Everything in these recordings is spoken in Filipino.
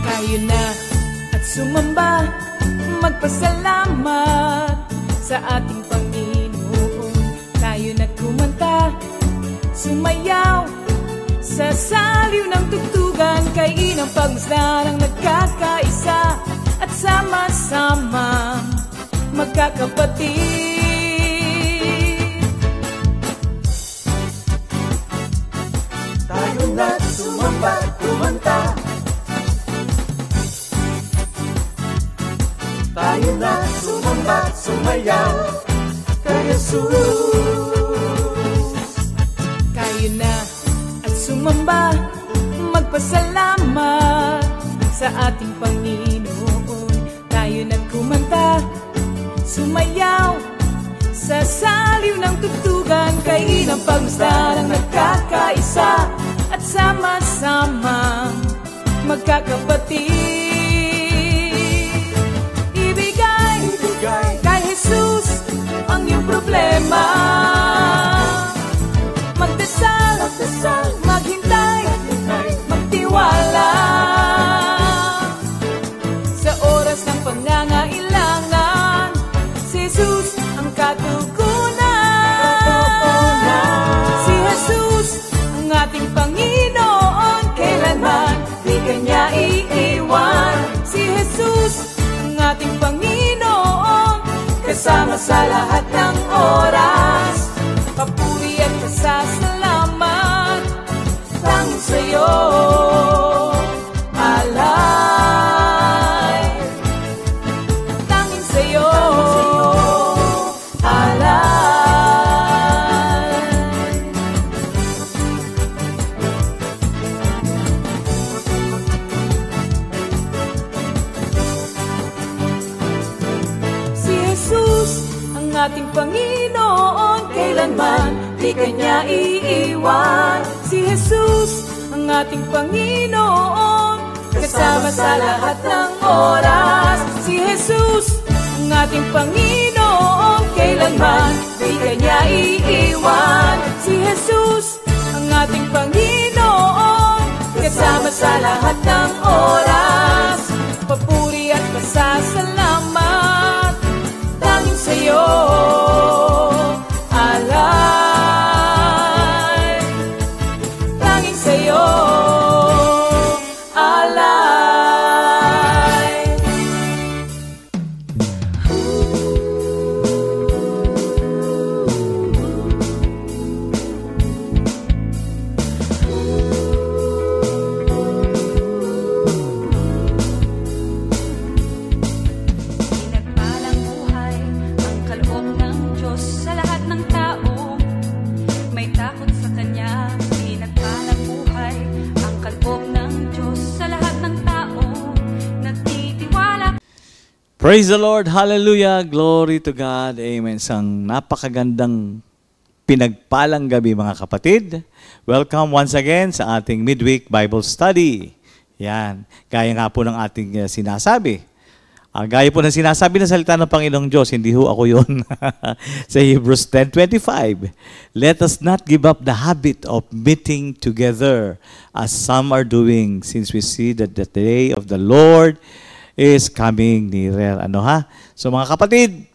Tayo na at sumamba, magpasalamat sa ating Panginoon. Tayo na kumanta, sumayaw sa saliw ng tugtugan, kay inang pagmasdan ang nagkakaisa at sama-sama magkakapatid. Tayo na sumamba, kumanta. Tayo na sumamba, sumayaw kay Jesus. Tayo na at sumamba, magpasalamat sa ating Panginoon. Tayo na kumanta, sumayaw sa saliw ng tugtugan, kay inang pagmasdan ang nagkakaisa at sama-sama magkakapatid. Kay Jesus ang iyong problema, magdasal, maghintay, magtiwala. Sa oras ng pangangailangan, si Jesus ang katugunan. Si Jesus ang ating Panginoon, kailanman di kanya iiwan. Si Jesus ang ating Panginoon, kasama sa lahat ng oras. Papuri at pasasalamat tanging sa'yo, alay. Tanging sa'yo, alay. Si Jesus ang ating Panginoon, kailanman di kanya iiwan. Si Jesus ang ating Panginoon, kasama sa lahat ng oras. Si Jesus ang ating Panginoon, kailanman di kanya iiwan. Si Jesus ang ating Panginoon, kasama sa lahat ng oras. Papuri at pasasalamat tanging sa'yo, alay. Tanging sa'yo, alay. Pinagpalang buhay ang kaloob ng Diyos sa lahat ng tao. May takot sa Kanya. Pinagpalang buhay ang kaloob ng Diyos sa lahat ng tao. Nagtitiwala. Praise the Lord. Hallelujah. Glory to God. Amen. Isang napakagandang pinagpalang gabi mga kapatid. Welcome once again sa ating midweek Bible study. Yan. Gaya nga po ng ating sinasabi. Gaya po ng sinasabi ng salita ng Panginoong Diyos, hindi ho ako yun. Sa Hebrews 10:25, let us not give up the habit of meeting together as some are doing, since we see that the day of the Lord is coming nearer. Ano ha? So mga kapatid,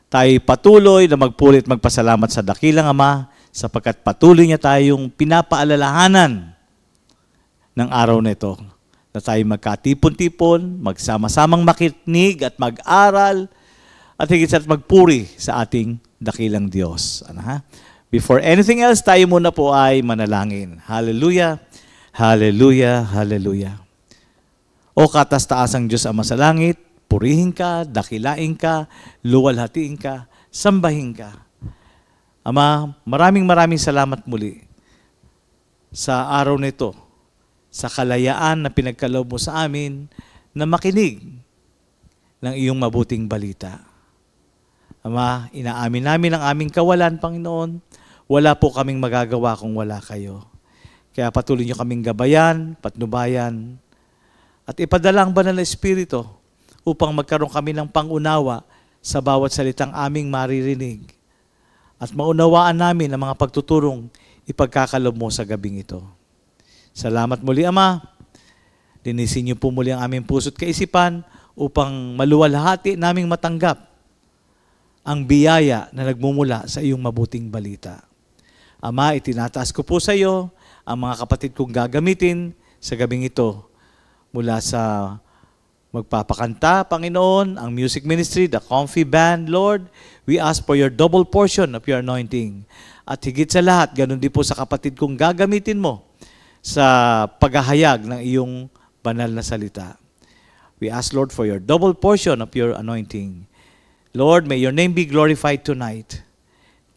tayo patuloy na magpuri at magpasalamat sa dakilang Ama sapagkat patuloy niya tayong pinapaalalahanan ng araw na ito. Na tayo magkatipon-tipon, magsama-samang makinig at mag-aral at higit sa magpuri sa ating dakilang Diyos. Ano ha? Before anything else, tayo muna po ay manalangin. Hallelujah, hallelujah, hallelujah. O katas-taasang Diyos Ama sa langit, purihin ka, dakilain ka, luwalhatiin ka, sambahin ka. Ama, maraming salamat muli sa araw nito, sa kalayaan na pinagkaloob mo sa amin na makinig ng iyong mabuting balita. Ama, inaamin namin ang aming kawalan, Panginoon. Wala po kaming magagawa kung wala kayo. Kaya patuloy niyo kaming gabayan, patnubayan, at ipadala ang banal na Espiritu upang magkaroon kami ng pangunawa sa bawat salitang aming maririnig. At maunawaan namin ang mga pagtuturong ipagkakalob mo sa gabing ito. Salamat muli, Ama. Linisin niyo po muli ang aming puso't kaisipan upang maluwalhati naming matanggap ang biyaya na nagmumula sa iyong mabuting balita. Ama, itinataas ko po sa iyo ang mga kapatid kong gagamitin sa gabing ito mula sa magpapakanta, Panginoon, ang music ministry, the comfy band, Lord. We ask for your double portion of your anointing. At higit sa lahat, ganun din po sa kapatid kong gagamitin mo sa paghahayag ng iyong banal na salita. We ask, Lord, for your double portion of your anointing. Lord, may your name be glorified tonight.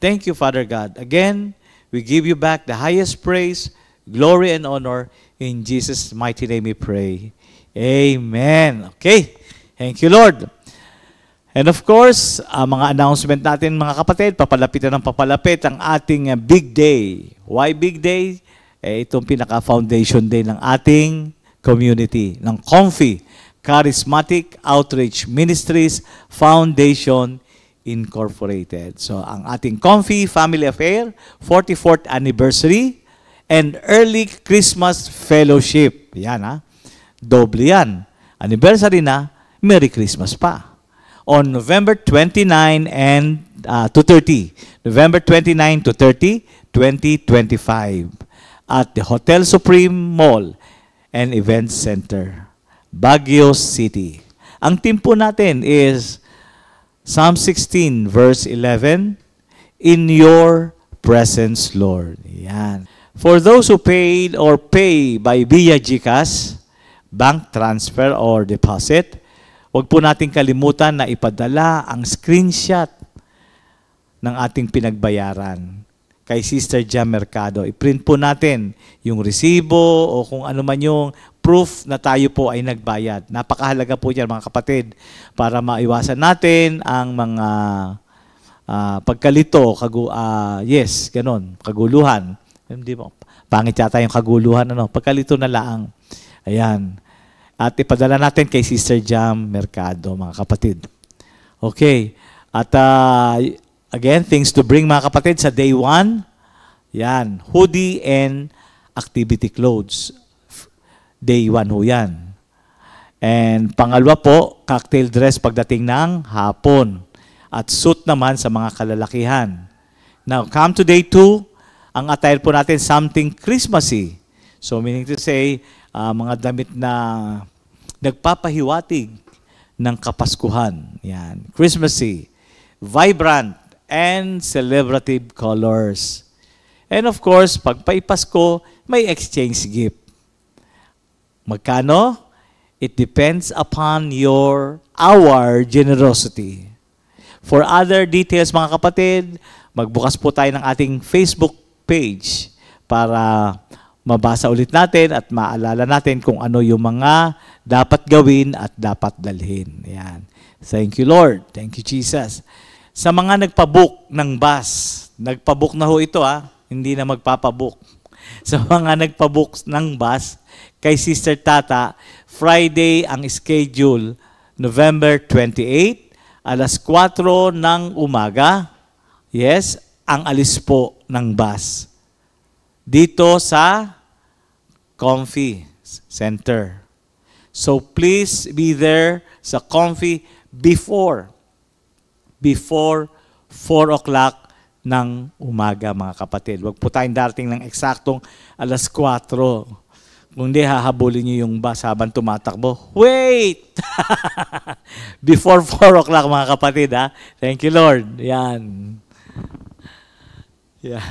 Thank you, Father God. Again, we give you back the highest praise, glory, and honor. In Jesus' mighty name we pray. Amen. Okay. Thank you, Lord. And of course, mga announcement natin, mga kapatid, papalapitan ng papalapit ang ating big day. Why big day? Itong pinaka-foundation day ng ating community, ng Comfy Charismatic Outreach Ministries Foundation Incorporated. So, ang ating Comfy Family Affair, 44th Anniversary, and Early Christmas Fellowship. Yan, ha? Doble yan. Anniversary na, Merry Christmas pa. On November 29 and to 30. November 29 to 30, 2025. At the Hotel Supreme Mall and Event Center, Baguio City. Ang team po natin is Psalm 16 verse 11, In your presence, Lord. Yan. For those who paid or pay by via GCash, bank transfer or deposit, huwag po natin kalimutan na ipadala ang screenshot ng ating pinagbayaran kay Sister Jam Mercado. I-print po natin yung resibo o kung ano man yung proof na tayo po ay nagbayad. Napakahalaga po yan, mga kapatid, para maiwasan natin ang mga pagkalito, kaguluhan. Hindi mo, pangit yata yung kaguluhan, pagkalito na laang. Ayan. At ipadala natin kay Sister Jam Mercado, mga kapatid. Okay. At again, things to bring, mga kapatid, sa day 1. Yan. Hoodie and activity clothes. Day 1 ho yan. And pangalawa po, cocktail dress pagdating ng hapon. At suit naman sa mga kalalakihan. Now, come to day 2, ang attire po natin something Christmassy. So, meaning to say, mga damit na nagpapahiwatig ng Kapaskuhan. Yan. Christmassy, vibrant, and celebrative colors. And of course, pag paipasko, may exchange gift. Magkano? It depends upon our generosity. For other details, mga kapatid, magbukas po tayo ng ating Facebook page para mabasa ulit natin at maalala natin kung ano yung mga dapat gawin at dapat dalhin. Yan. Thank you, Lord. Thank you, Jesus. Sa mga nagpabook ng bus, nagpabook na ho ito, hindi na magpapabook. Sa mga nagpabook ng bus, kay Sister Tata, Friday ang schedule, November 28, alas 4 ng umaga. Yes, ang alis po ng bus. Dito sa Comfy Center. So please be there sa Comfy before 4 o'clock ng umaga, mga kapatid. Huwag po tayong darating ng eksaktong alas 4. Kung hindi, hahabulin niyo yung bus habang tumatakbo. Wait! Before 4 o'clock, mga kapatid, Thank you, Lord. Yan. Yeah.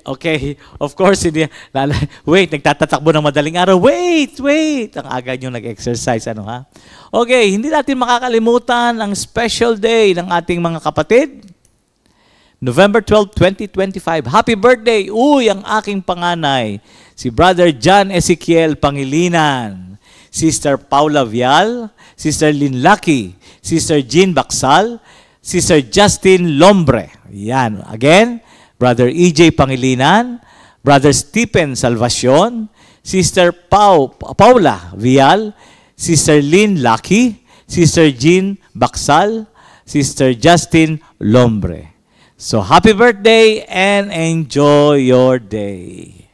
Okay. Of course, hindi. Wait, nagtatatakbo ng madaling araw. Wait! Ang aga nyo nag-exercise, Okay, hindi natin makakalimutan ang special day ng ating mga kapatid. November 12, 2025. Happy birthday! Uy, ang aking panganay, si Brother John Ezekiel Pangilinan, Sister Paula Vial, Sister Lynn Lucky, Sister Jean Baksal, Sister Justin Lombre. Yan. Again, Brother E.J. Pangilinan, Brother Stephen Salvacion, Sister Paula Vial, Sister Lynn Lucky, Sister Jean Baksal, Sister Justin Lombre. So, happy birthday and enjoy your day.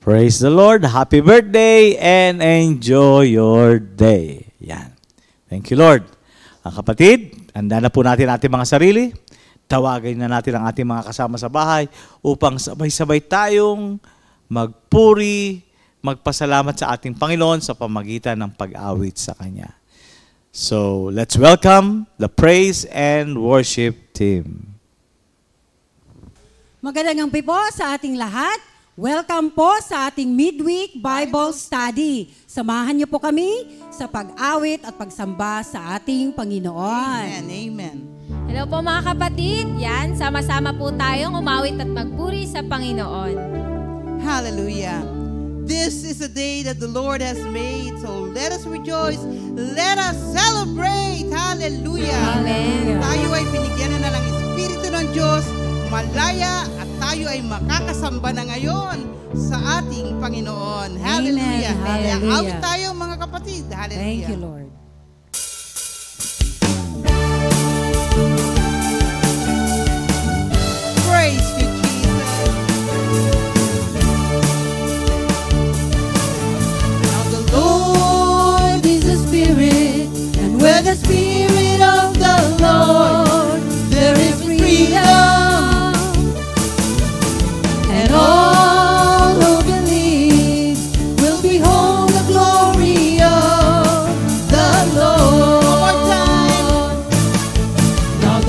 Praise the Lord. Happy birthday and enjoy your day. Yan. Thank you, Lord. Ang kapatid, handa na po natin ating mga sarili. Tawagin na natin ang ating mga kasama sa bahay upang sabay-sabay tayong magpuri, magpasalamat sa ating Panginoon sa pamagitan ng pag-awit sa Kanya. So, let's welcome the praise and worship team. Magandang gabi po sa ating lahat. Welcome po sa ating Midweek Bible Study. Samahan niyo po kami sa pag-awit at pagsamba sa ating Panginoon. Amen, amen. Hello po mga kapatid. Yan, sama-sama po tayong umawit at magpuri sa Panginoon. Hallelujah. This is a day that the Lord has made, so let us rejoice. Let us celebrate. Hallelujah. Amen. Tayo ay binigyan na ng Espiritu ng Diyos, malaya at tayo ay makakasamba na ngayon sa ating Panginoon. Hallelujah. Amen. Hallelujah. Awit tayo mga kapatid. Hallelujah. Thank you, Lord. Praise you, Jesus. Now the Lord is the Spirit, and where the Spirit of the Lord, there is freedom. And all who believe will behold the glory of the Lord. One more time. Now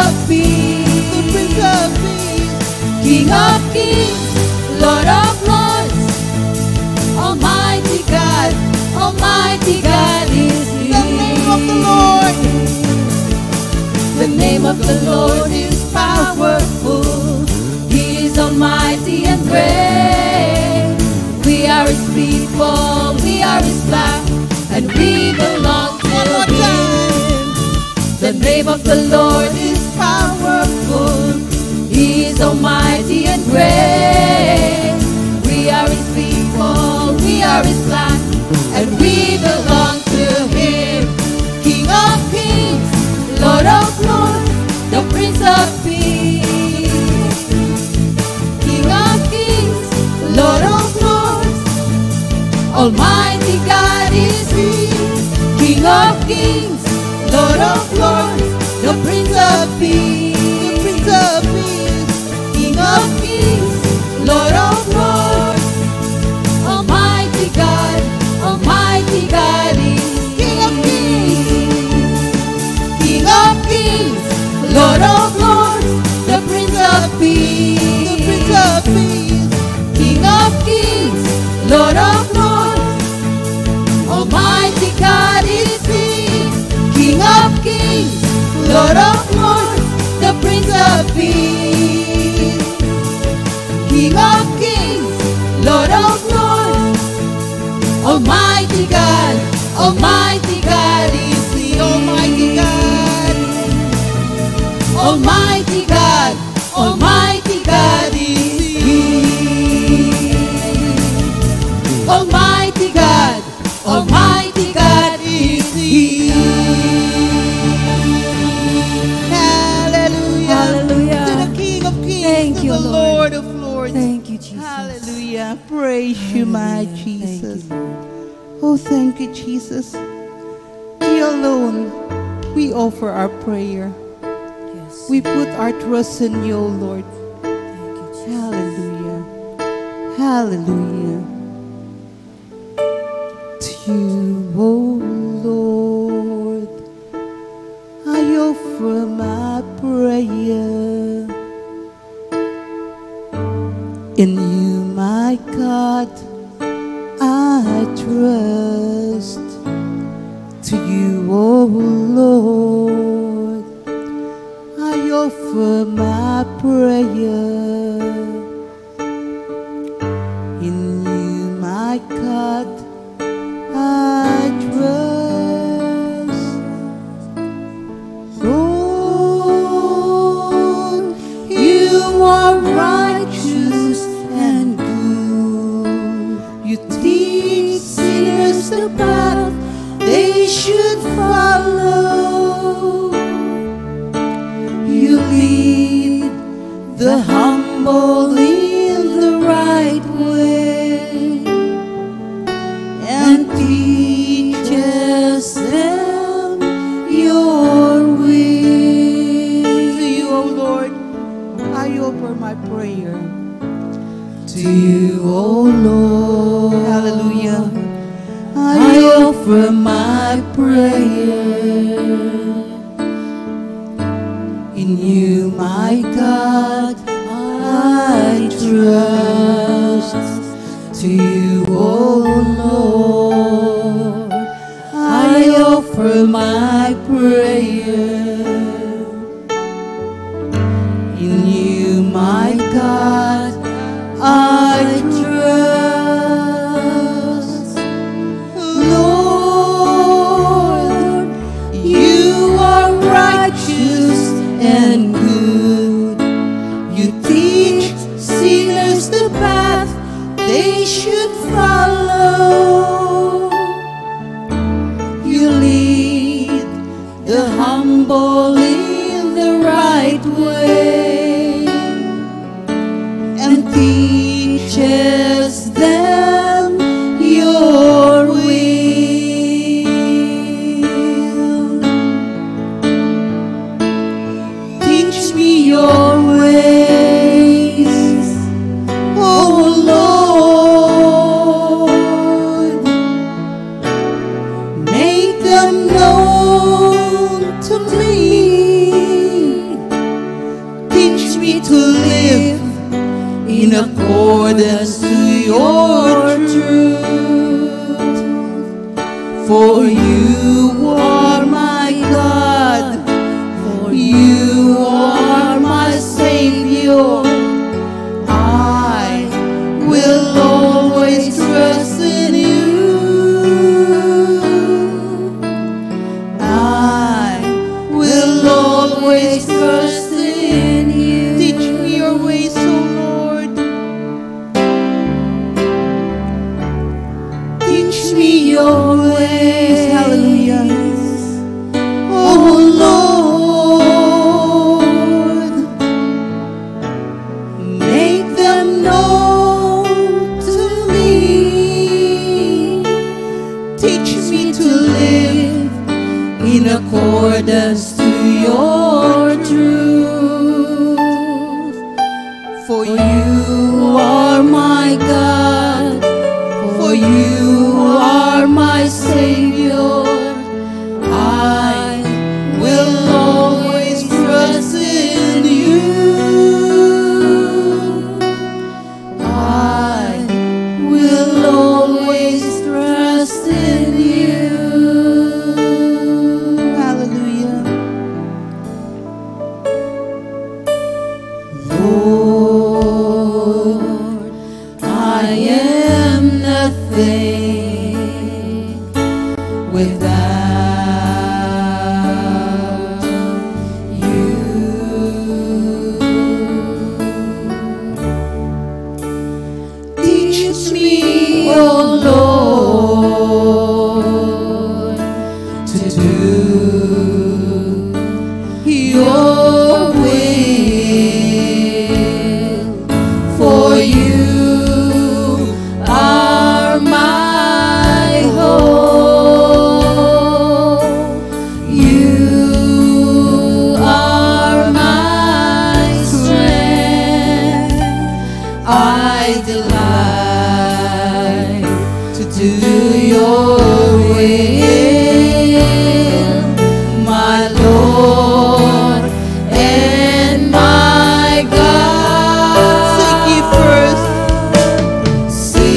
of Peace, the Prince of Peace, King of Kings, Lord of Lords, Almighty God is He. The name of the Lord, the name of the Lord is powerful. He is almighty and great. We are His people, we are His flock, and we belong to Him. The name of the Lord is powerful. He is almighty and great. We are His people, we are His flock, and we belong to Him. King of kings, Lord of lords, the Prince of Peace. King of kings, Lord of lords, Almighty God is He. King of kings, Lord of lords, the Prince of Peace, the Prince of Peace. King of kings, Lord of lords, Almighty God is King of kings. King of kings, Lord of lords, the Prince of Peace, the Prince of Peace. King of kings, Lord of lords, Almighty God is He. King of kings, Lord of lords, the Prince of Peace. King of kings, Lord of lords, Almighty God is He. Almighty God, Almighty God, Almighty God is He. Almighty God, Almighty God is He. Hallelujah. Hallelujah. To the King of Kings, Thank to you, the Lord. Lord of Lords. Thank you, Jesus. Hallelujah. Praise you, my Hallelujah. Jesus. Thank you, Lord. Oh, thank you, Jesus. To you alone, we offer our prayer. Yes. We put our trust in you, Lord. Thank you, Jesus. Hallelujah. Hallelujah. To you, oh Lord, I offer my prayer. In you, my God, I trust. To you, oh Lord, I offer my prayer. In you, my God, I trust. Lord, you are righteous and good. You teach sinners the path they should follow. You lead the humble in the right way and teaches them your way. To you, O Lord, I offer my prayer. To you, O Lord, hallelujah, I offer my prayer. In you, my God, I trust. To you, O Lord, I offer my prayer. In you, my God, I trust. Lord, you are righteous and good. You teach sinners the path they should follow. You lead the humble in the right way and teaches them your will. Teach me your ways, oh Lord. Make them known to me. in accordance to your truth. For you are my God, for you are my Savior. I will always trust in you. I will always trust in you. Teach me your ways, O Lord. Teach me your ways. Hallelujah. Oh Lord, make them known to me. Teach me to live in accordance to your truth. For you are my God, for you are my Savior. I will always trust in you. I will always trust in you. Hallelujah. Lord, I am nothing without you. Teach me, oh Lord, to do your will, for you are my hope. You are my strength. I delight to do your will, my Lord and my God. Seek ye first. Seek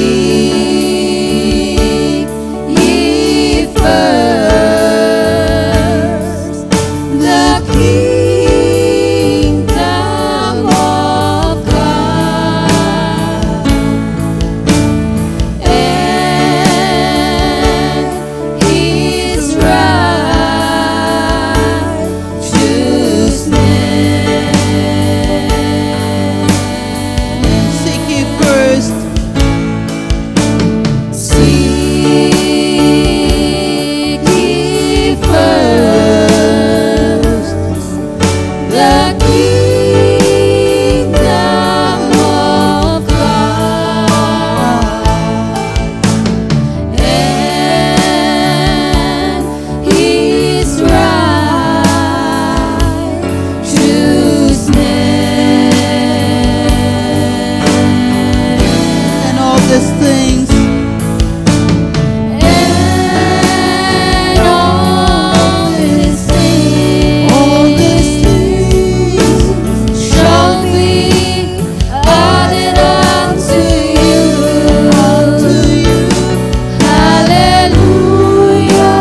ye first the kingdom of God and His righteousness. Seek ye first. Seek ye first the kingdom of God and His righteousness. And all these things. And all these things shall be added unto you. Hallelujah.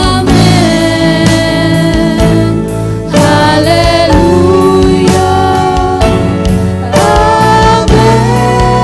Amen. Hallelujah. Amen.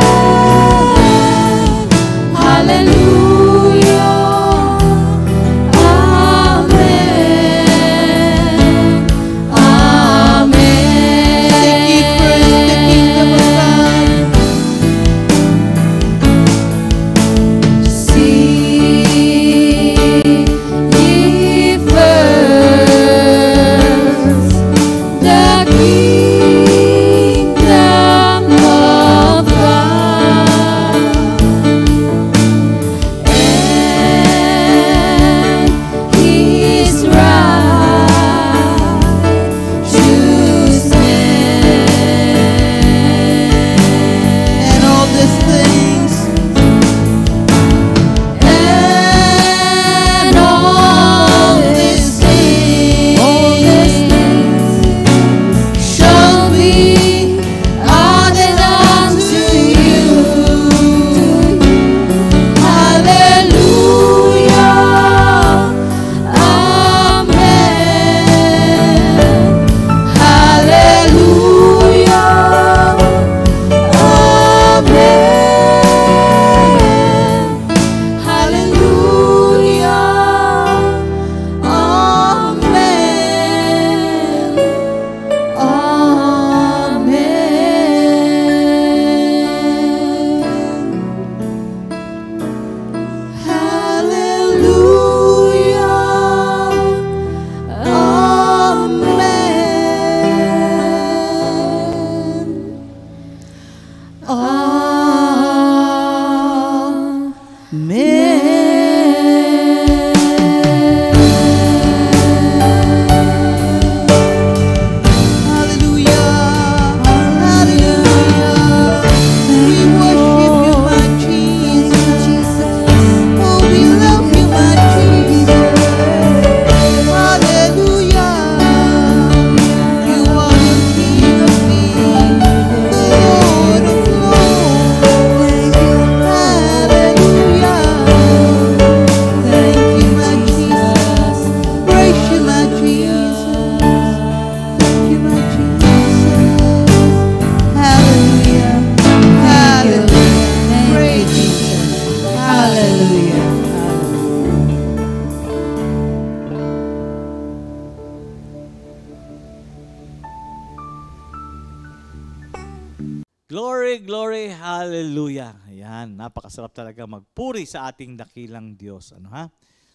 Glory, glory, hallelujah. Ayan, napakasarap talaga magpuri sa ating dakilang Diyos. Ano ha?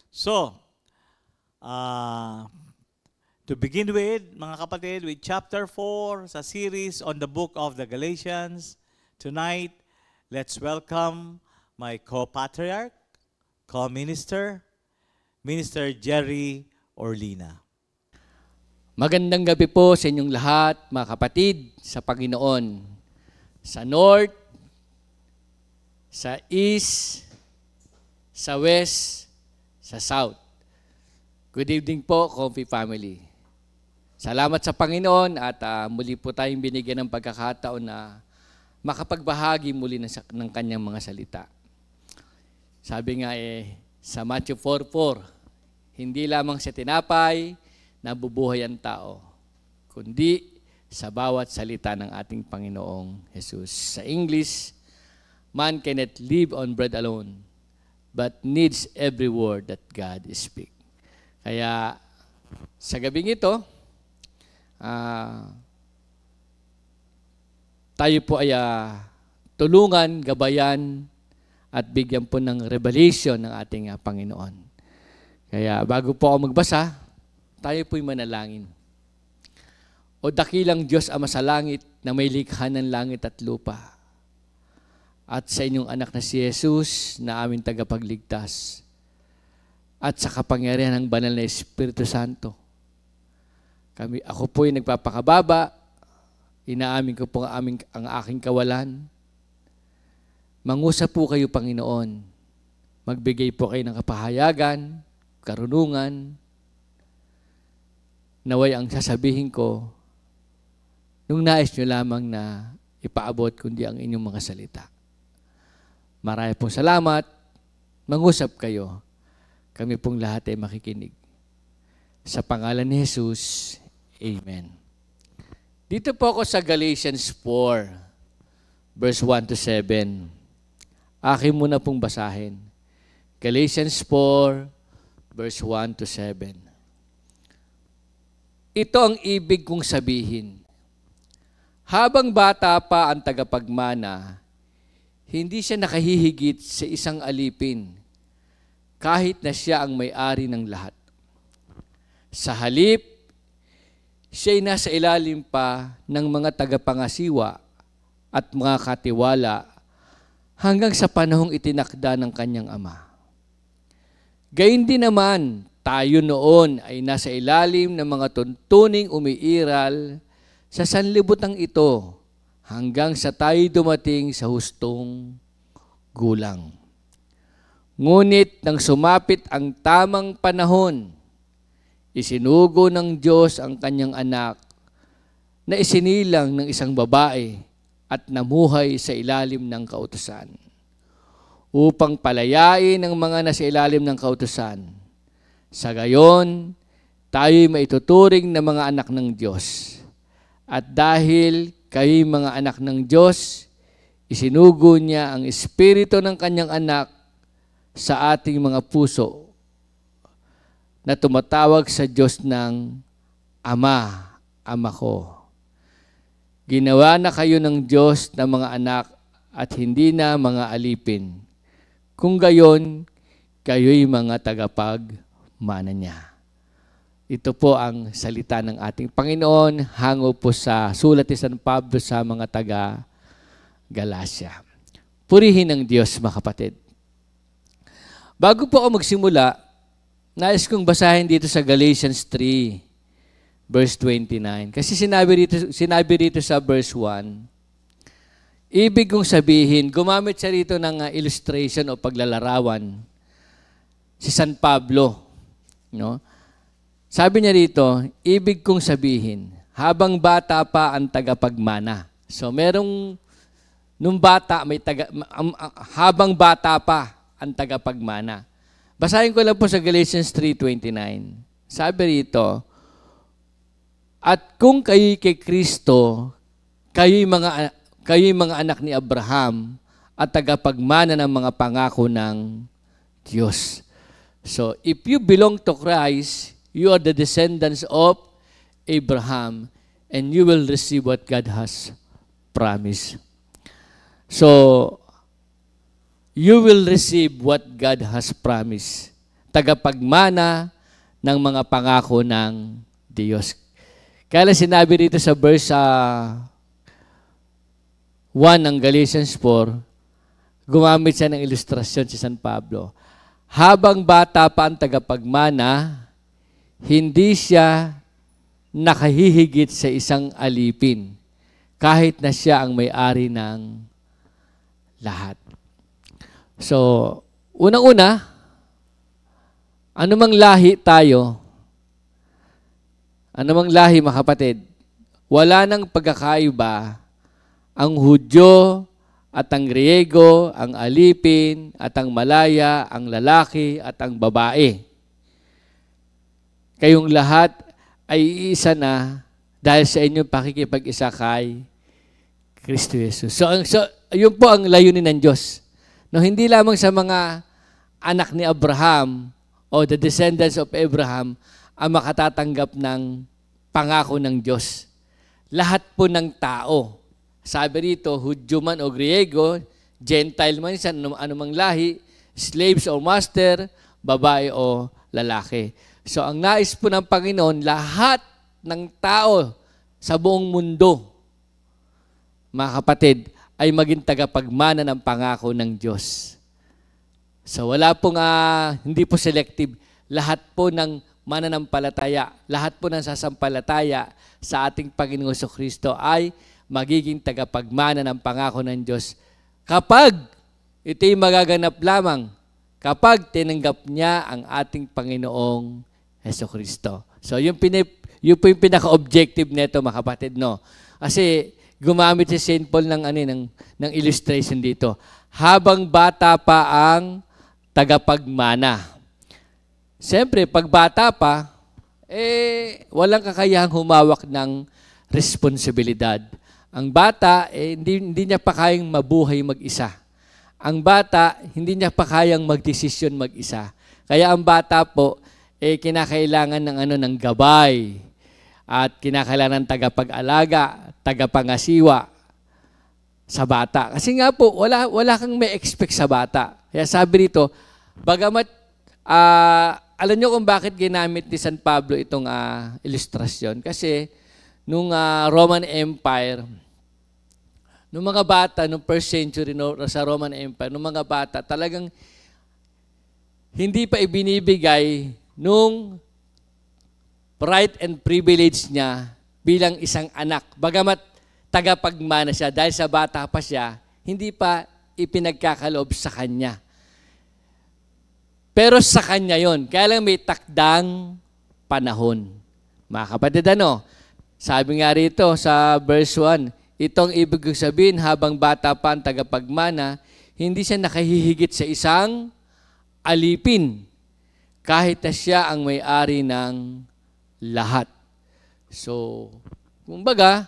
So, to begin with, mga kapatid, with chapter 4 sa series on the book of the Galatians, tonight, let's welcome my co-patriarch, co-minister, Minister Jerry Orlina. Magandang gabi po sa inyong lahat, mga kapatid, sa Panginoon. Sa North, sa East, sa West, sa South. Good evening po, Comfy Family. Salamat sa Panginoon at muli po tayong binigyan ng pagkakataon na makapagbahagi muli ng kanyang mga salita. Sabi nga sa Matthew 4:4, hindi lamang sa tinapay nabubuhay ang tao, kundi sa bawat salita ng ating Panginoong Jesus. Sa English, man cannot live on bread alone, but needs every word that God speaks. Kaya sa gabing ito, tayo po ay tulungan, gabayan, at bigyan po ng revelation ng ating Panginoon. Kaya bago po ako magbasa, tayo po'y manalangin. O dakilang Diyos Ama sa langit na may likha ng langit at lupa, at sa inyong anak na si Jesus na aming tagapagligtas, at sa kapangyarihan ng banal na Espiritu Santo, ako po'y nagpapakababa, inaamin ko po ang aking kawalan. Mangusap po kayo, Panginoon. Magbigay po kayo ng kapahayagan, karunungan. Naway ang sasabihin ko, nung nais nyo lamang na ipaabot kundi ang inyong mga salita. Marami pong salamat. Mangusap kayo. Kami pong lahat ay makikinig. Sa pangalan ni Jesus, Amen. Dito po ako sa Galatians 4, verse 1-7. Akin muna pong basahin. Galatians 4, verse 1-7. Ito ang ibig kong sabihin. Habang bata pa ang tagapagmana, hindi siya nakahihigit sa isang alipin, kahit na siya ang may-ari ng lahat. Sa halip, siya'y nasa ilalim pa ng mga tagapangasiwa at mga katiwala hanggang sa panahong itinakda ng kanyang ama. Gayun din naman, tayo noon ay nasa ilalim ng mga tuntuning umiiral sa sanlibutan ito hanggang sa tayo dumating sa hustong gulang. Ngunit nang sumapit ang tamang panahon, isinugo ng Diyos ang kanyang anak na isinilang ng isang babae at namuhay sa ilalim ng kautusan upang palayain ang mga nasa ilalim ng kautusan. Sa gayon, tayo'y maituturing na mga anak ng Diyos. At dahil kayo'y mga anak ng Diyos, isinugo niya ang Espiritu ng kanyang anak sa ating mga puso na tumatawag sa Diyos ng Ama, Ama ko. Ginawa na kayo ng Diyos na mga anak at hindi na mga alipin. Kung gayon, kayo'y mga tagapagmana niya. Ito po ang salita ng ating Panginoon, hango po sa sulat ni San Pablo sa mga taga Galacia. Purihin ng Diyos, mga kapatid. Bago po ako magsimula, nais kong basahin dito sa Galatians 3, verse 29. Kasi sinabi rito sa verse 1, ibig kong sabihin, gumamit siya rito ng illustration o paglalarawan, si San Pablo. No? Sabi niya rito, ibig kong sabihin, habang bata pa ang tagapagmana. So nung bata, habang bata pa ang tagapagmana. Basahin ko lang po sa Galatians 3:29. Sabi rito, at kung kayo'y kay Kristo, kayo'y mga anak ni Abraham at tagapagmana ng mga pangako ng Diyos. So, if you belong to Christ, you are the descendants of Abraham and you will receive what God has promised. So, you will receive what God has promised. Tagapagmana ng mga pangako ng Diyos. Kaya sinabi rito sa verse 1 ng Galatians 4, gumamit siya ng ilustrasyon si San Pablo. Habang bata pa ang tagapagmana, hindi siya nakahihigit sa isang alipin, kahit na siya ang may-ari ng lahat. So, unang-una, anumang lahi tayo, anumang lahi, mga kapatid, wala nang pagkakaiba ang Hudyo at ang Griego, ang alipin at ang Malaya, ang lalaki at ang babae. Kayong lahat ay iisa na dahil sa inyong pakikipag-isa kay Kristo Jesus. So, yun po ang layunin ng Diyos. No, hindi lamang sa mga anak ni Abraham o the descendants of Abraham ang makatatanggap ng pangako ng Diyos. Lahat po ng tao. Sabi rito, Hudyo man o Griego, Gentile man siya, anumang lahi, slaves o master, babae o lalaki. So ang nais po ng Panginoon, lahat ng tao sa buong mundo, mga kapatid, ay maging tagapagmana ng pangako ng Diyos. So wala pong, hindi po selective. Lahat po ng mananampalataya, lahat po ng sasampalataya sa ating Panginoong Kristo ay magiging tagapagmana ng pangako ng Diyos kapag ito'y magaganap lamang, kapag tinanggap niya ang ating Panginoong Kristo. So yun po yung pinaka-objective nito, mga kapatid, no? Kasi gumamit si St. Paul ng illustration dito. Habang bata pa ang tagapagmana. Siyempre, pag bata pa, walang kakayahang humawak ng responsibilidad. Ang bata, hindi niya pa kayang mabuhay mag-isa. Ang bata, hindi niya pa kayang magdesisyon mag-isa. Kaya ang bata po, kinakailangan ng gabay at kinakailangan ng tagapag-alaga, tagapangasiwa sa bata. Kasi nga po, wala kang may expect sa bata. Kaya sabi rito, bagamat, alam nyo kung bakit ginamit ni San Pablo itong ilustrasyon? Kasi, nung Roman Empire, nung mga bata, nung first century sa Roman Empire, nung mga bata, talagang hindi pa ibinibigay nung right and privilege niya bilang isang anak. Bagamat tagapagmana siya, dahil sa bata pa siya, hindi pa ipinagkakaloob sa kanya. Pero sa kanya yon, kaya lang may takdang panahon. Mga kapatid, sabi nga rito sa verse 1, itong ibig sabihin, habang bata pa ang tagapagmana, hindi siya nakahihigit sa isang alipin, kahit na siya ang may-ari ng lahat. So, kumbaga,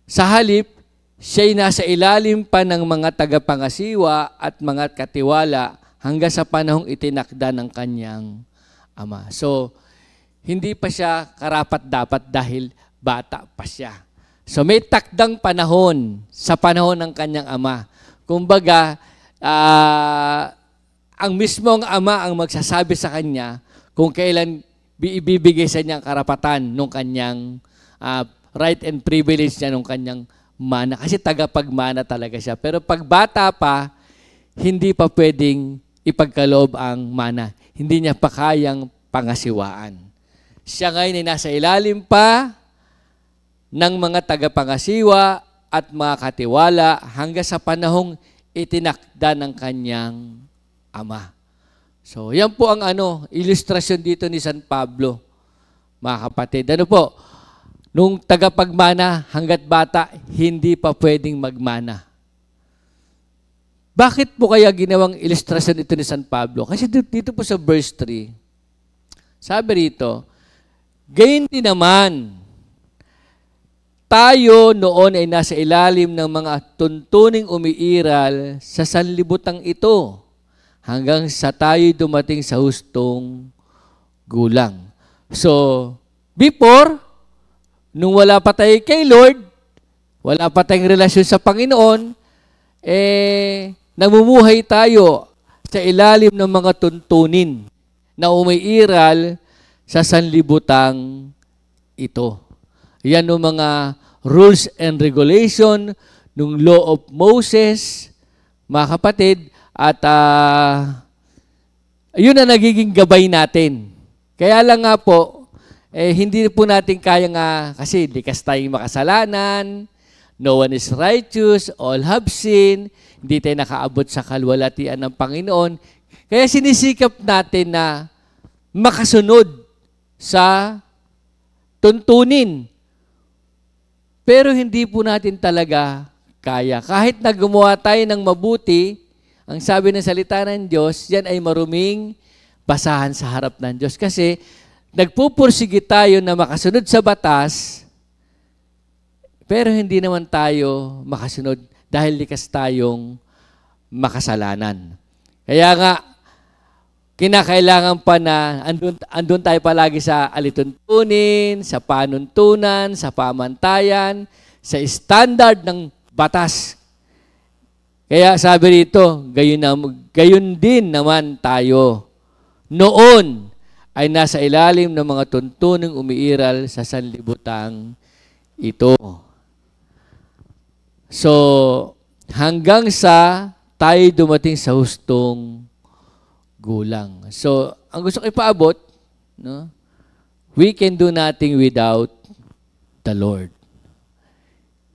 sa halip, siya'y nasa ilalim pa ng mga tagapangasiwa at mga katiwala hanggang sa panahong itinakda ng kanyang ama. So, hindi pa siya karapat-dapat dahil bata pa siya. So, may takdang panahon sa panahon ng kanyang ama. Kumbaga, ang mismong ama ang magsasabi sa kanya kung kailan ibibigay sa niya ang karapatan ng kanyang right and privilege niya ng kanyang mana. Kasi tagapagmana talaga siya. Pero pag bata pa, hindi pa pwedeng ipagkaloob ang mana. Hindi niya pa kayang pangasiwaan. Siya ngayon ay nasa ilalim pa ng mga tagapangasiwa at mga katiwala hanggang sa panahong itinakda ng kanyang ama. So, yan po ang ilustrasyon dito ni San Pablo, mga kapatid. Ano po? Nung tagapagmana hanggat bata, hindi pa pwedeng magmana. Bakit po kaya ginawang ilustrasyon ito ni San Pablo? Kasi dito po sa verse 3, sabi rito, gayon din naman, tayo noon ay nasa ilalim ng mga tuntuning umiiral sa sanlibutang ito hanggang sa tayo'y dumating sa hustong gulang. So, before, nung wala pa tayo kay Lord, wala pa tayong relasyon sa Panginoon, namumuhay tayo sa ilalim ng mga tuntunin na umiiral sa sanlibutang ito. Yan ang mga rules and regulation ng law of Moses, mga kapatid, at yun ang nagiging gabay natin. Kaya lang nga po, hindi po natin kaya nga, kasi likas tayong makasalanan, no one is righteous, all have sinned, hindi tayo nakaabot sa kalwalatian ng Panginoon. Kaya sinisikap natin na makasunod sa tuntunin. Pero hindi po natin talaga kaya. Kahit na gumawa tayo ng mabuti, ang sabi ng salita ng Diyos, yan ay maruming basahan sa harap ng Diyos. Kasi nagpupursige tayo na makasunod sa batas, pero hindi naman tayo makasunod dahil likas tayong makasalanan. Kaya nga, kinakailangan pa na andun tayo palagi sa alituntunin, sa panuntunan, sa pamantayan, sa standard ng batas. Kaya sabi rito, gayon din naman tayo. Noon ay nasa ilalim ng mga tuntuning umiiral sa sanlibutang ito. So, hanggang sa tayo dumating sa hustong gulang. So, ang gusto ko ipaabot, no? We can do nothing without the Lord.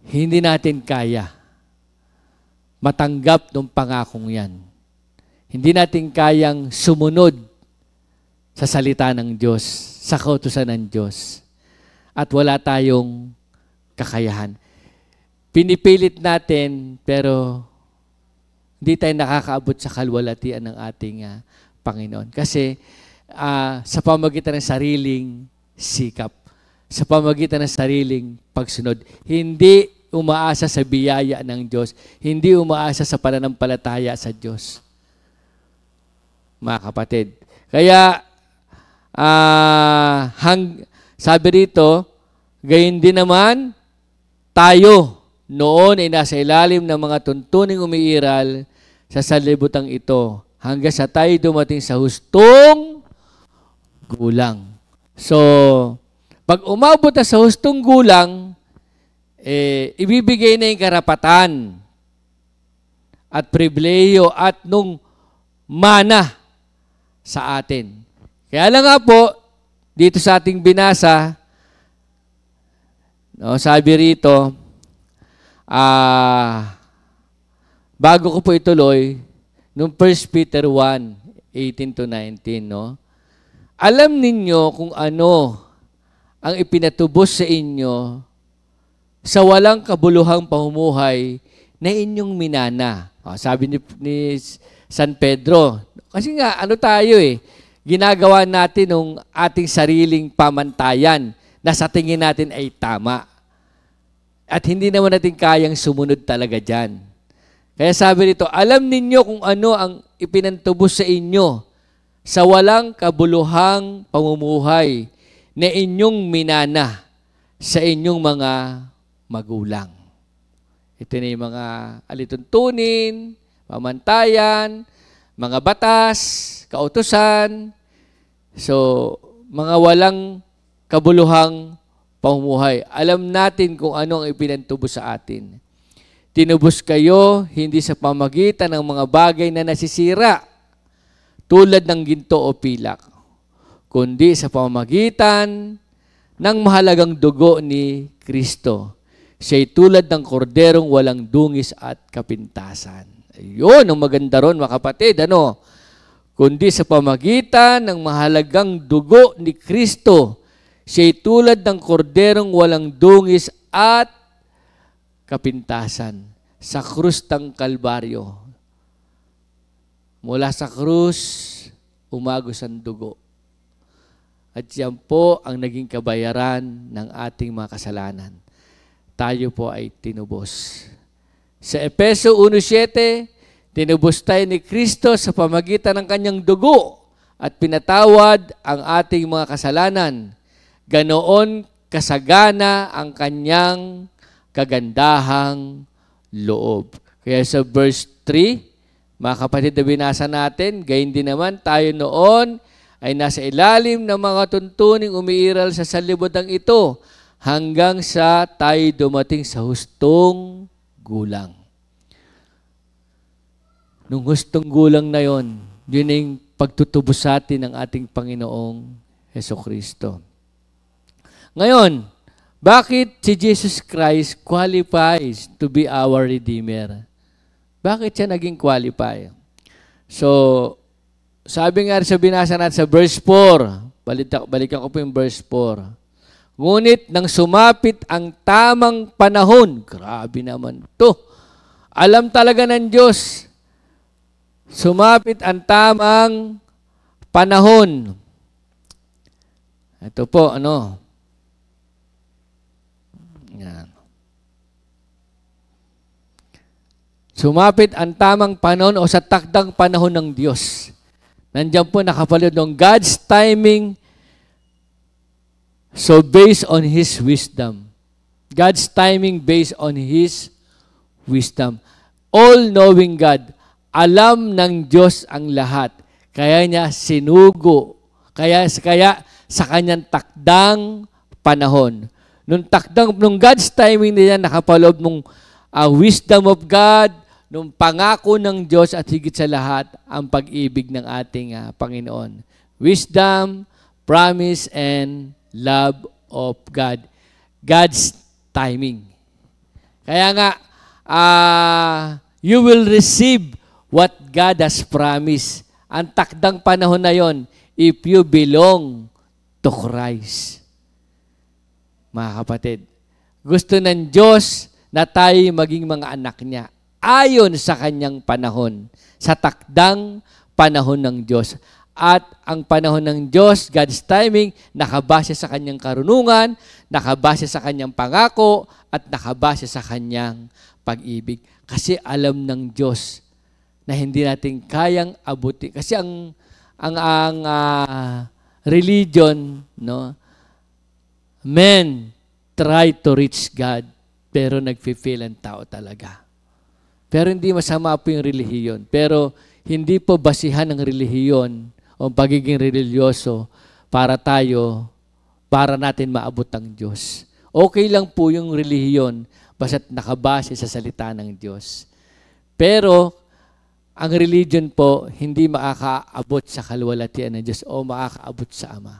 Hindi natin kaya matanggap ng pangakong yan. Hindi natin kayang sumunod sa salita ng Diyos, sa kautusan ng Diyos. At wala tayong kakayahan. Pinipilit natin, pero hindi tayo nakakaabot sa kalwalatian ng ating Panginoon. Kasi sa pamagitan ng sariling sikap, sa pamagitan ng sariling pagsunod, hindi umaasa sa biyaya ng Diyos, hindi umaasa sa pananampalataya sa Diyos. Mga kapatid. Kaya, sabi rito, gayon din naman, tayo noon ay nasa ilalim ng mga tuntuning umiiral sa sanlibutang ito hanggang sa tayo dumating sa hustong gulang. So, pag umabot na sa hustong gulang, ibibigay na yung karapatan at pribileyo at nung mana sa atin. Kaya lang nga po, dito sa ating binasa, no, sabi rito, bago ko po ituloy, nung 1 Peter 1:18-19, no? Alam ninyo kung ano ang ipinatubos sa inyo sa walang kabuluhang pamumuhay na inyong minana. Sabi ni San Pedro, kasi nga, tayo ginagawa natin ng ating sariling pamantayan na sa tingin natin ay tama. At hindi naman natin kayang sumunod talaga dyan. Kaya sabi nito, alam ninyo kung ano ang ipinantubos sa inyo sa walang kabuluhang pamumuhay na inyong minana sa inyong mga magulang. Ito na yung mga alituntunin, pamantayan, mga batas, kautusan. So, mga walang kabuluhang pamumuhay. Alam natin kung ano ang ipinantubos sa atin. Tinubos kayo hindi sa pamagitan ng mga bagay na nasisira, tulad ng ginto o pilak, kundi sa pamamagitan ng mahalagang dugo ni Kristo. Siya'y tulad ng korderong walang dungis at kapintasan. Ayun, ang maganda ron, mga kapatid. Ano? Kundi sa pamamagitan ng mahalagang dugo ni Kristo, siya'y tulad ng korderong walang dungis at kapintasan sa krus ng Kalbaryo. Mula sa krus, umagos ang dugo. At yan po ang naging kabayaran ng ating mga kasalanan. Tayo po ay tinubos. Sa Efeso 1:7, tinubos tayo ni Kristo sa pamagitan ng kanyang dugo at pinatawad ang ating mga kasalanan. Ganoon kasagana ang kanyang kagandahang loob. Kaya sa verse 3, mga kapatid na binasa natin, gayon din naman tayo noon ay nasa ilalim ng mga tuntuning umiiral sa sanlibutan ito hanggang sa tayo dumating sa hustong gulang. Nung hustong gulang na yon, yun ang pagtutubos sa atin ng ating Panginoong Hesukristo. Ngayon, bakit si Jesus Christ qualifies to be our Redeemer? Bakit siya naging qualify? So, sabi nga sa binasa natin sa verse 4, balikan ko po yung verse 4. Ngunit nang sumapit ang tamang panahon, grabe naman to. Alam talaga ng Diyos, sumapit ang tamang panahon. Ito po, ano? Yan. Sumapit ang tamang panahon o sa takdang panahon ng Diyos. Nandiyan po nakapaloob ng God's timing, so based on His wisdom. God's timing based on His wisdom. All-knowing God. Alam ng Diyos ang lahat. Kaya niya sinugo. Kaya sa kanyang takdang panahon. Nung God's timing niya, nakapaloob ng wisdom of God, nung pangako ng Diyos at higit sa lahat, ang pag-ibig ng ating Panginoon. Wisdom, promise, and love of God. God's timing. Kaya nga, you will receive what God has promised. Ang takdang panahon na yon, if you belong to Christ. Mga kapatid, gusto ng Diyos na tayo maging mga anak niya ayon sa kanyang panahon, sa takdang panahon ng Diyos. At ang panahon ng Diyos, God's timing, nakabase sa kanyang karunungan, nakabase sa kanyang pangako, at nakabase sa kanyang pag-ibig. Kasi alam ng Diyos na hindi natin kayang abuti. Kasi ang religion, no? Men try to reach God, pero nagfi-fail ang tao talaga. Pero hindi masama po yung relihiyon. Pero hindi po basihan ng relihiyon o pagiging religyoso para natin maabot ang Diyos. Okay lang po yung relihiyon basta't nakabase sa salita ng Diyos. Pero ang religion po hindi makakaabot sa kaluwalhatian ng Diyos o makakaabot sa Ama.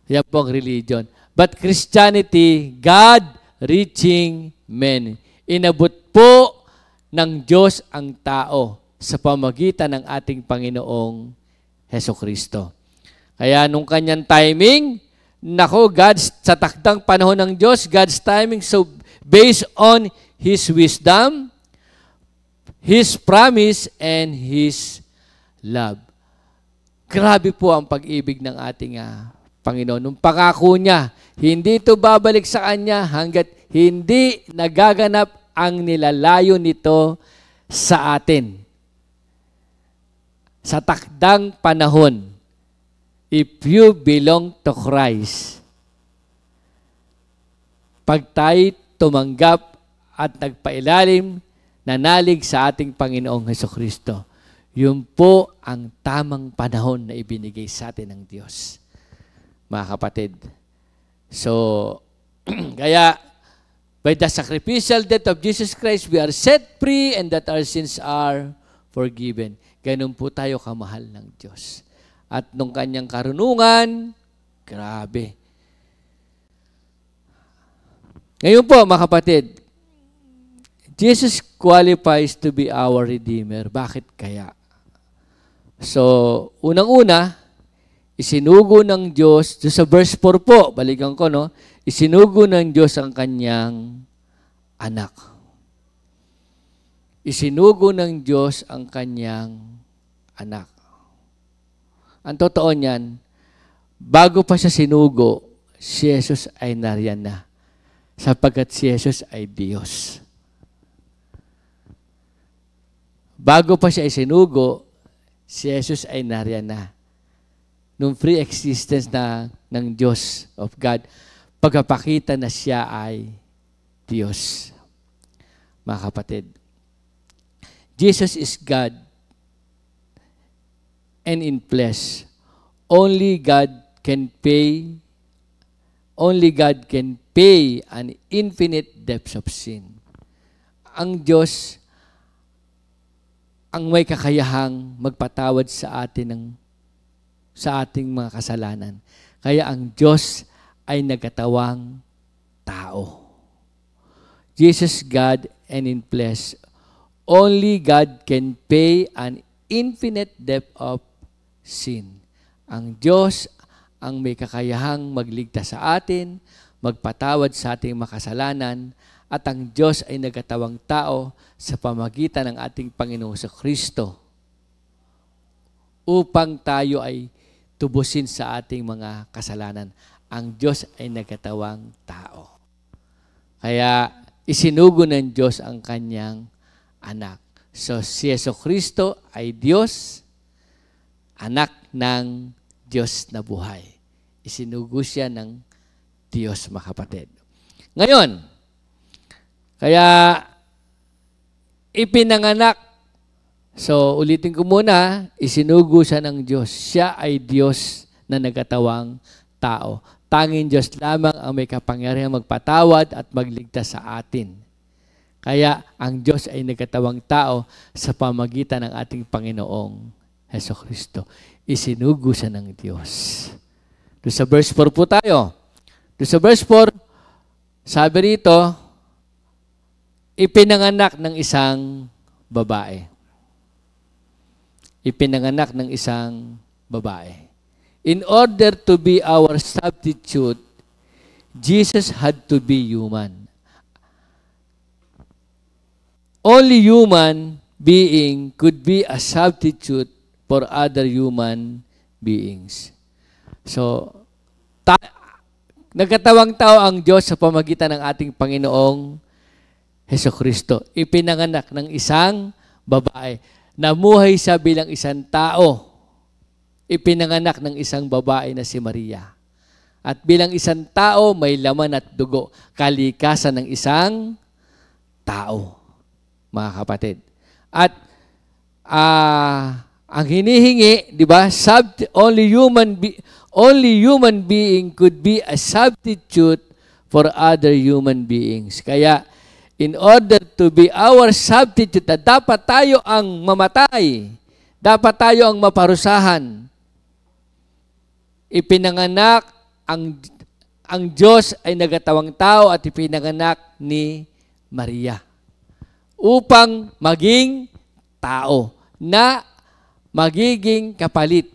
Yan po ang religion. But Christianity, God reaching men. Inabot po ng Diyos ang tao sa pamagitan ng ating Panginoong Hesukristo. Kaya nung kanyang timing, sa takdang panahon ng Diyos, God's timing, so based on His wisdom, His promise, and His love. Grabe po ang pag-ibig ng ating Panginoon. Nung pangako niya, hindi ito babalik sa Kanya hanggat hindi nagaganap ang nilalayo nito sa atin. Sa takdang panahon, if you belong to Christ, pag tayo tumanggap at nagpailalim, nanalig sa ating Panginoong Hesukristo, yun po ang tamang panahon na ibinigay sa atin ng Diyos. Mga kapatid, so Kaya, by the sacrificial death of Jesus Christ, we are set free and that our sins are forgiven. Ganun po tayo kamahal ng Diyos. At nung kanyang karunungan, grabe. Ngayon po, mga kapatid, Jesus qualifies to be our Redeemer. Bakit kaya? So, unang-una, isinugo ng Diyos, sa verse 4 po, balikan ko, no? Isinugo ng Diyos ang kanyang anak. Isinugo ng Diyos ang kanyang anak. Ang totoo niyan, bago pa siya sinugo, si Jesus ay nariyan na. Sapagkat si Jesus ay Diyos. Bago pa siya isinugo, si Jesus ay nariyan na. Nung free existence na ng Diyos of God, pagkapakita na siya ay Diyos. Mga kapatid, Jesus is God and in flesh. Only God can pay an infinite depth of sin. Ang Diyos ang may kakayahang magpatawad sa ating mga kasalanan. Kaya ang Diyos ay nagkatawang tao. Jesus God and in flesh. Only God can pay an infinite depth of sin. Ang Diyos ang may kakayahang magligtas sa atin, magpatawad sa ating makasalanan, at ang Diyos ay nagkatawang tao sa pamagitan ng ating Panginoong Kristo upang tayo ay tubusin sa ating mga kasalanan. Ang Diyos ay nagkatawang tao. Kaya isinugo ng Diyos ang kanyang anak. So si Kristo ay Diyos, anak ng Diyos na buhay. Isinugo siya ng Diyos, mga kapatid. Ngayon, kaya ipinanganak. So ulitin ko muna, isinugo siya ng Diyos. Siya ay Diyos na nagkatawang tao. Tanging Diyos lamang ang may kapangyarihang magpatawad at magligtas sa atin. Kaya ang Diyos ay nagkatawang tao sa pamagitan ng ating Panginoong Jesucristo. Isinugo siya ng Diyos. Doon sa verse 4 po tayo. Doon sa verse 4, sabi rito, ipinanganak ng isang babae. Ipinanganak ng isang babae. In order to be our substitute, Jesus had to be human. Only human being could be a substitute for other human beings. So, nagkatawang tao ang Diyos sa pamagitan ng ating Panginoong Jesucristo. Ipinanganak ng isang babae. Namuhay siya bilang isang tao. Ipinanganak ng isang babae na si Maria. At bilang isang tao, may laman at dugo. Kalikasan ng isang tao, mga kapatid. At ang hinihingi, di ba? Only human being could be a substitute for other human beings. Kaya, in order to be our substitute, dapat tayo ang mamatay. Dapat tayo ang maparusahan. Ipinanganak, ang Diyos ay nagkatawang tao at ipinanganak ni Maria upang maging tao na magiging kapalit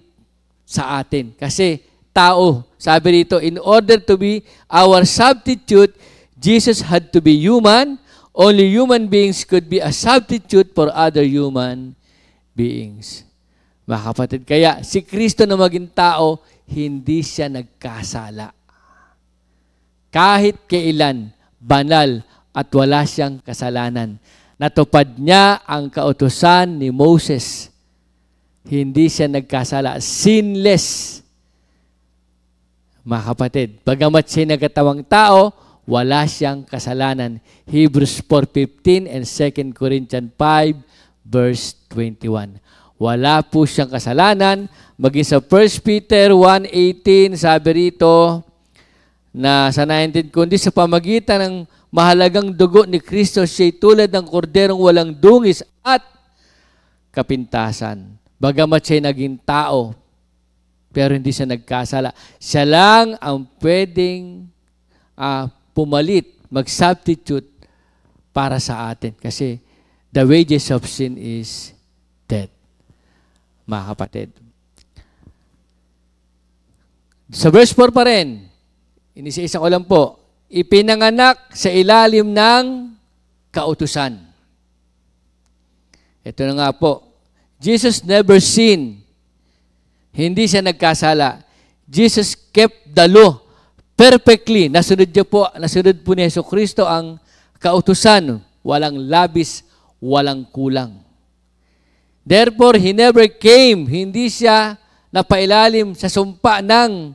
sa atin. Kasi tao, sabi rito, in order to be our substitute, Jesus had to be human. Only human beings could be a substitute for other human beings. Mga kapatid, kaya si Kristo na maging tao, hindi siya nagkasala. Kahit kailan, banal at wala siyang kasalanan. Natupad niya ang kautusan ni Moses. Hindi siya nagkasala. Sinless. Mga kapatid, bagamat siya nagkatawang tao, wala siyang kasalanan. Hebrews 4:15 and 2 Corinthians 5 verse 21. Wala po siyang kasalanan. Maging sa 1 Peter 1:18, sabi rito, na sa 19, kundi sa pamagitan ng mahalagang dugo ni Kristo, siya'y tulad ng korderong walang dungis at kapintasan. Bagamat siya'y naging tao, pero hindi siya nagkasala. Siya lang ang pwedeng pumalit, mag-substitute para sa atin. Kasi the wages of sin is death. Mga kapatid. Sa verse 4 pa rin, inisa-isa ko lang po, ipinanganak sa ilalim ng kautusan. Ito na nga po, Jesus never sinned. Hindi siya nagkasala. Jesus kept the law perfectly. Nasunod po ni Jesucristo ang kautusan. Walang labis, walang kulang. Therefore, He never came. Hindi siya napailalim sa sumpa ng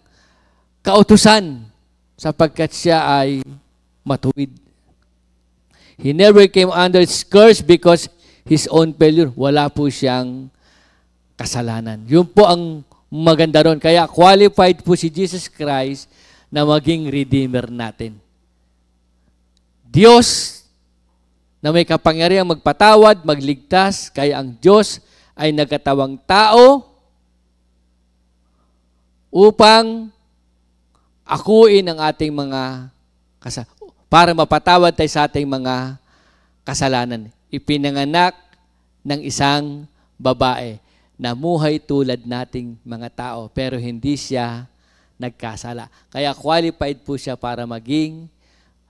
kautusan sapagkat siya ay matuwid. He never came under its curse because His own failure. Wala po siyang kasalanan. Yun po ang maganda ron. Kaya qualified po si Jesus Christ na maging Redeemer natin. Diyos na may kapangyarihang magpatawad, magligtas, kaya ang Diyos ay nagkatawang tao upang akuin ang ating mga para mapatawad tayo sa ating mga kasalanan. Ipinanganak ng isang babae na muhay tulad nating mga tao, pero hindi siya nagkasala. Kaya qualified po siya para maging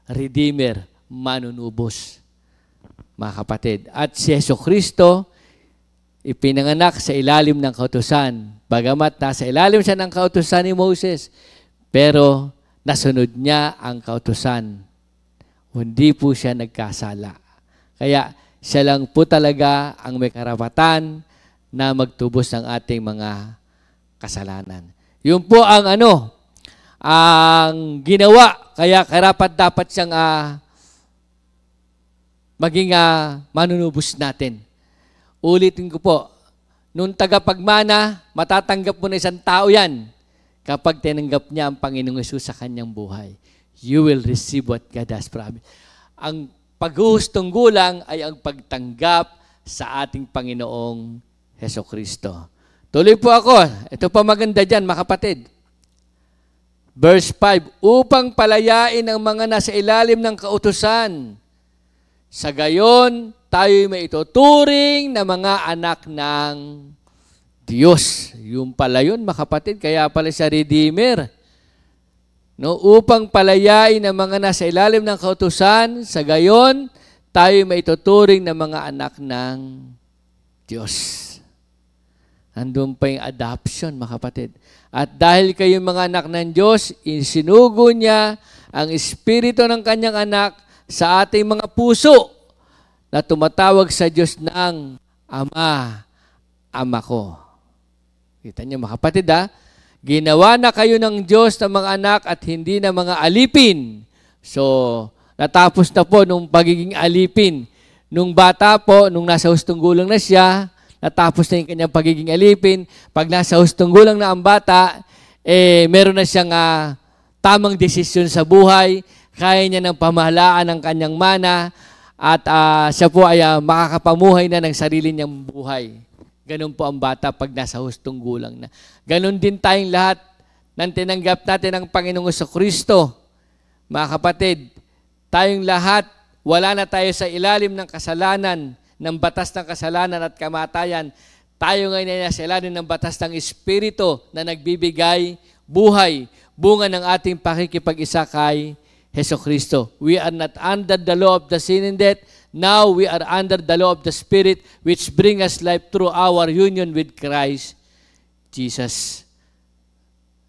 Redeemer, manunubos, mga kapatid. At si Jesucristo, ipinanganak sa ilalim ng kautusan. Bagamat nasa ilalim siya ng kautusan ni Moses, pero nasunod niya ang kautusan. Hindi po siya nagkasala. Kaya siya lang po talaga ang may karapatan na magtubos ng ating mga kasalanan. Yun po ang ang ginawa. Kaya karapat dapat siyang maging manunubos natin. Ulitin ko po, nung tagapagmana, matatanggap mo na isang tao yan kapag tinanggap niya ang Panginoong Hesus sa kanyang buhay. You will receive what God has promised. Ang paghuhustong gulang ay ang pagtanggap sa ating Panginoong Hesukristo. Tuloy po ako. Ito pa maganda dyan, mga kapatid. Verse 5, upang palayain ang mga nasa ilalim ng kautusan. Sa gayon, tayo'y maituturing na mga anak ng Diyos. Yung pala yun, mga kapatid. Kaya pala siya Redeemer. No, upang palayain ang mga nasa ilalim ng kautusan, sa gayon, tayo'y maituturing na mga anak ng Diyos. Nandun pa yung adoption, mga kapatid. At dahil kayong mga anak ng Diyos, isinugo niya ang espiritu ng kanyang anak sa ating mga puso na tumatawag sa Diyos ng Ama, Ama ko. Kita niyo, mga kapatid, ginawa na kayo ng Diyos ng mga anak at hindi na mga alipin. So, natapos na po nung pagiging alipin. Nung bata po, nung nasa hustong gulang na siya, natapos na yung kanyang pagiging alipin. Pag nasa hustong gulang na ang bata, meron na siyang tamang desisyon sa buhay. Kaya niya ng pamahalaan ng kanyang mana at siya po ay makakapamuhay na ng sarili niyang buhay. Ganun po ang bata pag nasa hustong gulang na. Ganun din tayong lahat nang tinanggap natin ang Panginoong Jesucristo. Mga kapatid, tayong lahat, wala na tayo sa ilalim ng kasalanan, ng batas ng kasalanan at kamatayan. Tayo ngayon ay nasa ilalim ng batas ng Espiritu na nagbibigay buhay, bunga ng ating pakikipag-isa kay Jesucristo. We are not under the law of the sin and death. Now we are under the law of the Spirit which bring us life through our union with Christ Jesus.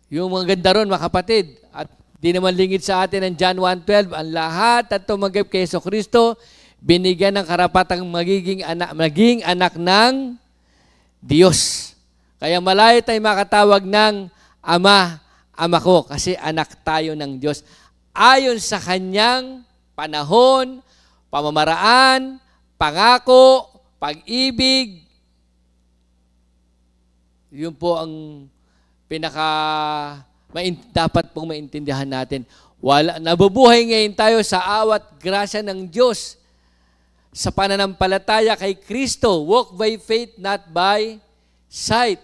Yung mga ganda ron, mga kapatid. At di naman lingid sa atin ang John 1:12. Ang lahat at tumanggap kay Jesucristo, binigyan ng karapatang maging anak ng Diyos. Kaya malayo tayo makatawag ng Ama, Ama ko, kasi anak tayo ng Diyos. Ayon sa kanyang panahon, pamamaraan, pangako, pag-ibig. Yun po ang dapat pong maintindihan natin. Nabubuhay ngayon tayo sa awat grasya ng Diyos. Sa pananampalataya kay Kristo, walk by faith, not by sight.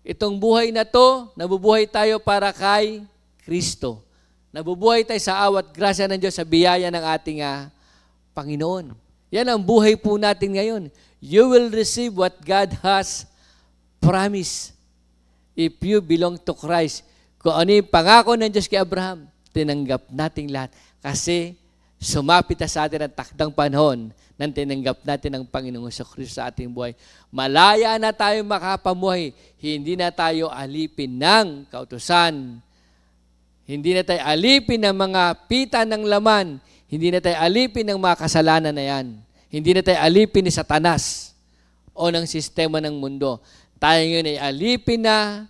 Itong buhay na to, nabubuhay tayo para kay Kristo. Nabubuhay tayo sa awat grasya ng Diyos sa biyaya ng ating Panginoon. Yan ang buhay po natin ngayon. You will receive what God has promised if you belong to Christ. Kung ano yung pangako ng Diyos kay Abraham, tinanggap natin lahat. Kasi sumapit na sa atin ang takdang panahon nang tinanggap natin ang Panginoong Kristo sa ating buhay. Malaya na tayo makapamuhay. Hindi na tayo alipin ng kautusan. Hindi na tayo alipin ng mga pita ng laman. Hindi na tayo alipin ng mga kasalanan na yan. Hindi na tayo alipin ni Satanas o ng sistema ng mundo. Tayo ngayon ay alipin na.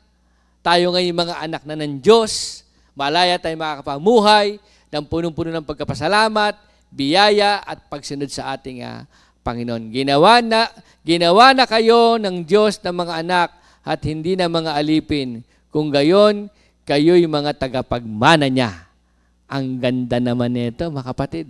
Tayo ngayon mga anak na ng Diyos. Malaya tayo makakapamuhay ng punong-puno ng pagkapasalamat, biyaya at pagsunod sa ating Panginoon. Ginawa na kayo ng Diyos ng mga anak at hindi na mga alipin. Kung gayon, kayo'y mga tagapagmana niya. Ang ganda naman nito, mga kapatid.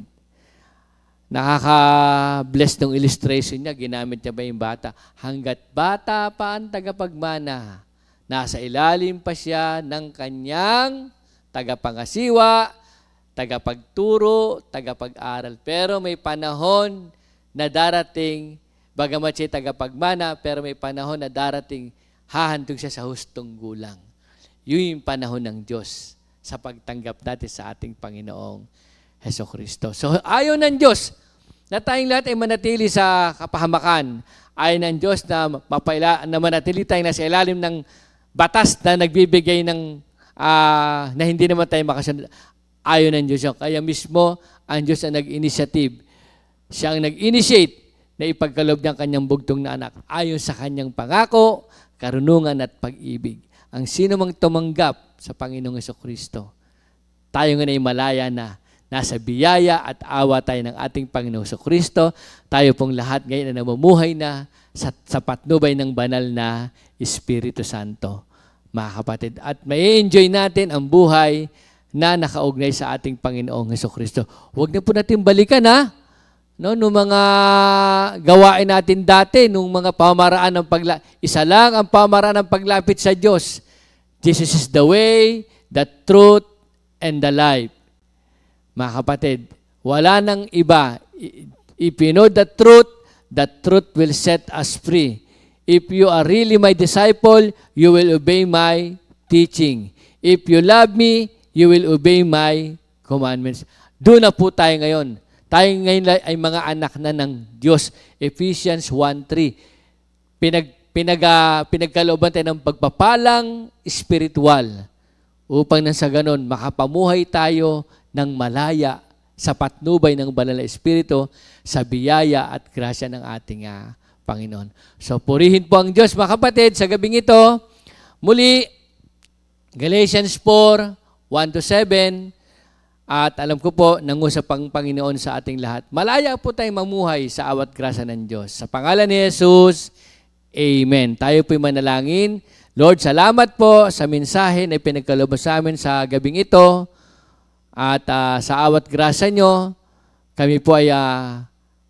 Nakaka-bless ng illustration niya. Ginamit niya ba yung bata? Hanggat bata pa ang tagapagmana, nasa ilalim pa siya ng kanyang tagapangasiwa, tagapagturo, tagapag-aral. Pero may panahon na darating, bagamat siya tagapagmana, pero may panahon na darating, hahantog siya sa hustong gulang. Yun yung panahon ng Diyos sa pagtanggap natin sa ating Panginoong Hesukristo. So, ayaw ng Diyos na tayong lahat ay manatili sa kapahamakan. Ayaw ng Diyos na manatili tayong nasa ilalim ng batas na nagbibigay ng na hindi naman tayo makasunod. Ayaw ng Diyos yun. Kaya mismo, ang Diyos ang nag-initiative. Siya ang nag-initiate na ipagkaloob ng kanyang bugtong na anak. Ayon sa kanyang pangako, karunungan at pag-ibig. Ang sino mang tumanggap sa Panginoong Hesukristo, tayo ngayon ay malaya na. Nasa biyaya at awa tayo ng ating Panginoong Hesukristo. Tayo pong lahat ngayon na namumuhay na sa patnubay ng banal na Espiritu Santo. Mga kapatid, at may enjoy natin ang buhay na nakaugnay sa ating Panginoong Hesukristo. Huwag na po natin balikan nung mga gawain natin dati, nung mga pamaraan ng isa lang ang pamaraan ng paglapit sa Diyos. Jesus is the way, the truth, and the life. Mga kapatid, wala nang iba. If you know the truth will set us free. If you are really my disciple, you will obey my teaching. If you love me, you will obey my commandments. Doon na po tayo ngayon. Tayo ngayon ay mga anak na ng Diyos. Ephesians 1:3. Pinagkalooban tayo ng pagpapalang spiritual upang nang sa ganon makapamuhay tayo ng malaya sa patnubay ng banal na Espiritu sa biyaya at grasya ng ating Panginoon. So, purihin po ang Diyos, mga kapatid, sa gabing ito. Muli, Galatians 4:1-7, at alam ko po, nangusap ang Panginoon sa ating lahat. Malaya po tayong mamuhay sa awat grasya ng Diyos. Sa pangalan ni Jesus, Amen. Tayo po'y manalangin. Lord, salamat po sa mensahe na pinagkaloob sa amin sa gabing ito. At sa awat grasya nyo, kami po ay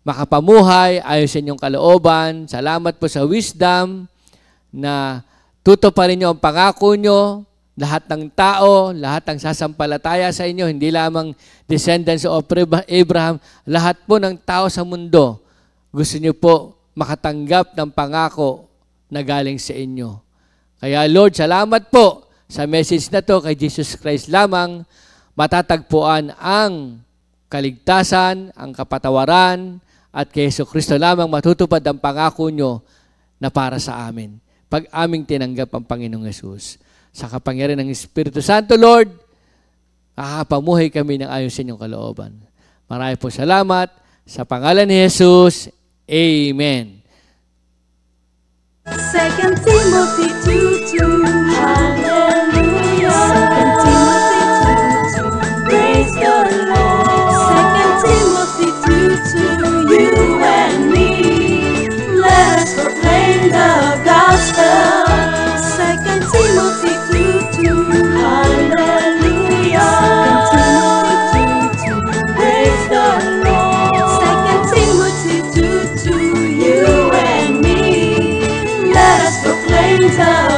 makapamuhay ayon sa inyong kalooban. Salamat po sa wisdom na tutuparin nyo ang pangako nyo. Lahat ng tao, lahat ng sasampalataya sa inyo, hindi lamang descendants of Abraham, lahat po ng tao sa mundo, gusto nyo po makatanggap ng pangako na galing sa inyo. Kaya Lord, salamat po sa message na to kay Jesus Christ lamang matatagpuan ang kaligtasan, ang kapatawaran, at kay Jesucristo lamang matutupad ang pangako nyo na para sa amin. Pag aming tinanggap ang Panginoong Yesus. Sa kapangyarihan ng Espiritu Santo, Lord, makakapamuhay kami ng ayon sa inyong kalooban. Marami po salamat. Sa pangalan ni Jesus, Amen. 2 Timothy 2:2, Hallelujah. 2 Timothy 2:2, praise the Lord. 2 Timothy 2:2, you and me, let us proclaim the gospel. 2 Timothy 2:2, Hallelujah. 2 Timothy down.